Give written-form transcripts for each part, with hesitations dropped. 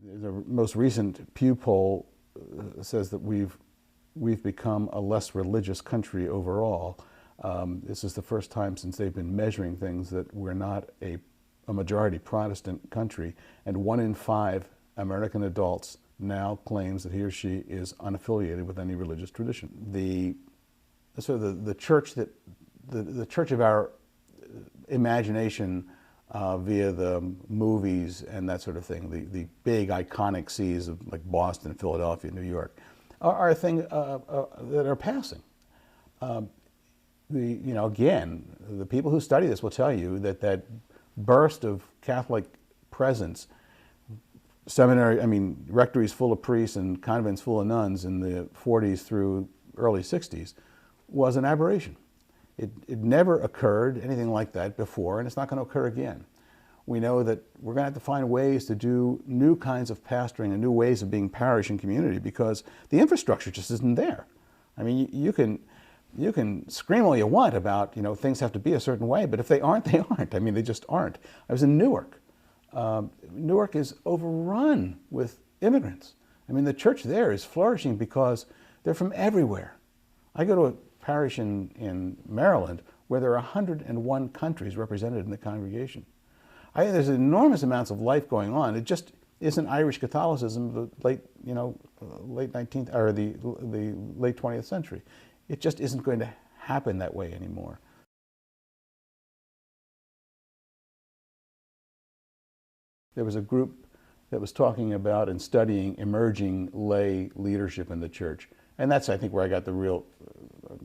The most recent Pew poll says that we've become a less religious country overall. This is the first time since they've been measuring things that we're not a majority Protestant country, and 1 in 5 American adults now claims that he or she is unaffiliated with any religious tradition. The church the church of our imagination via the movies and that sort of thing, the big iconic seas of like Boston, Philadelphia, New York, are a thing that are passing. Again, the people who study this will tell you that that burst of Catholic presence, rectories full of priests and convents full of nuns in the 40s through early 60s, was an aberration. It never occurred, anything like that, before, and it's not going to occur again. We know that we're going to have to find ways to do new kinds of pastoring and new ways of being parish and community, because the infrastructure just isn't there. I mean, you can scream all you want about, things have to be a certain way, but if they aren't, they aren't. I mean, they just aren't. I was in Newark. Newark is overrun with immigrants. I mean, the church there is flourishing because they're from everywhere. I go to a parish in Maryland where there are 101 countries represented in the congregation. I think there's enormous amounts of life going on. It just isn't Irish Catholicism of the late 19th or the late 20th century. It just isn't going to happen that way anymore. There was a group that was talking about and studying emerging lay leadership in the church. And that's, I think, where I got the real,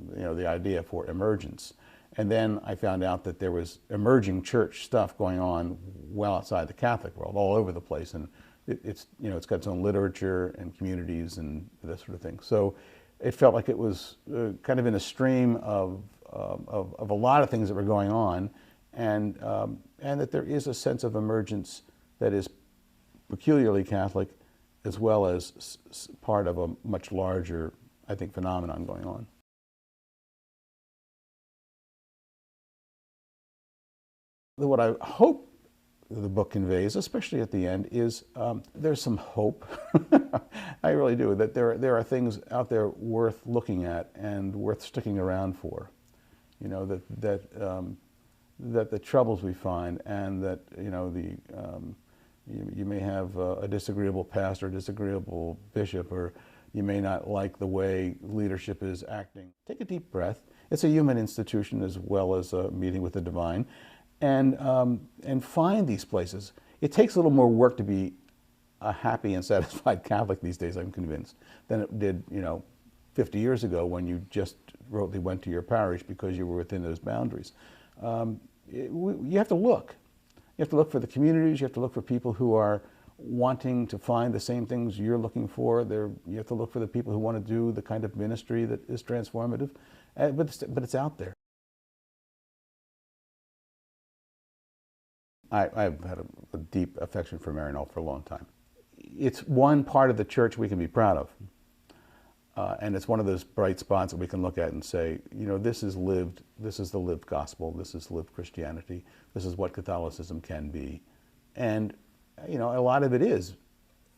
the idea for emergence. And then I found out that there was emerging church stuff going on well outside the Catholic world, all over the place. And it's got its own literature and communities and that sort of thing. So it felt like it was kind of in a stream of a lot of things that were going on, and that there is a sense of emergence that is peculiarly Catholic, as well as part of a much larger, I think, phenomenon going on. What I hope the book conveys, especially at the end, is there's some hope. I really do, that there are things out there worth looking at and worth sticking around for. That the troubles we find, and that you may have a disagreeable pastor, a disagreeable bishop, or you may not like the way leadership is acting. Take a deep breath. It's a human institution as well as a meeting with the divine, and find these places. It takes a little more work to be a happy and satisfied Catholic these days, I'm convinced, than it did, 50 years ago when you just went to your parish because you were within those boundaries. You have to look. You have to look for the communities. You have to look for people who are wanting to find the same things you're looking for. You have to look for the people who want to do the kind of ministry that is transformative. But it's out there. I've had a deep affection for Maryknoll for a long time. It's one part of the church we can be proud of. And it's one of those bright spots that we can look at and say, this is the lived gospel, this is lived Christianity, this is what Catholicism can be. And, a lot of it is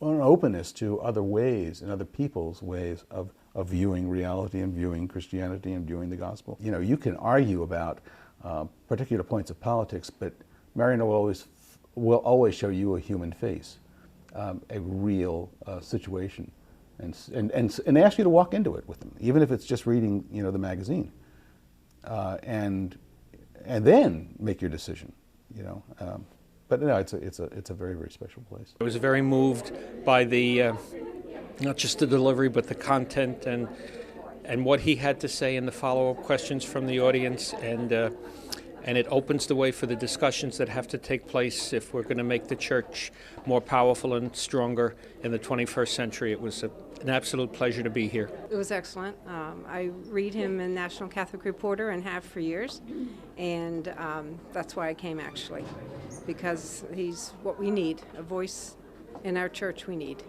an openness to other ways and other people's ways of viewing reality and viewing Christianity and viewing the gospel. You can argue about particular points of politics, but Maryknoll will always show you a human face, a real situation. And ask you to walk into it with them, even if it's just reading, the magazine, and then make your decision, But no, it's a very, very special place. I was very moved by the not just the delivery, but the content and what he had to say and the follow-up questions from the audience, and it opens the way for the discussions that have to take place if we're going to make the church more powerful and stronger in the 21st century. It was an absolute pleasure to be here. It was excellent. I read him in National Catholic Reporter and have for years, and that's why I came, actually, because he's what we need, a voice in our church we need.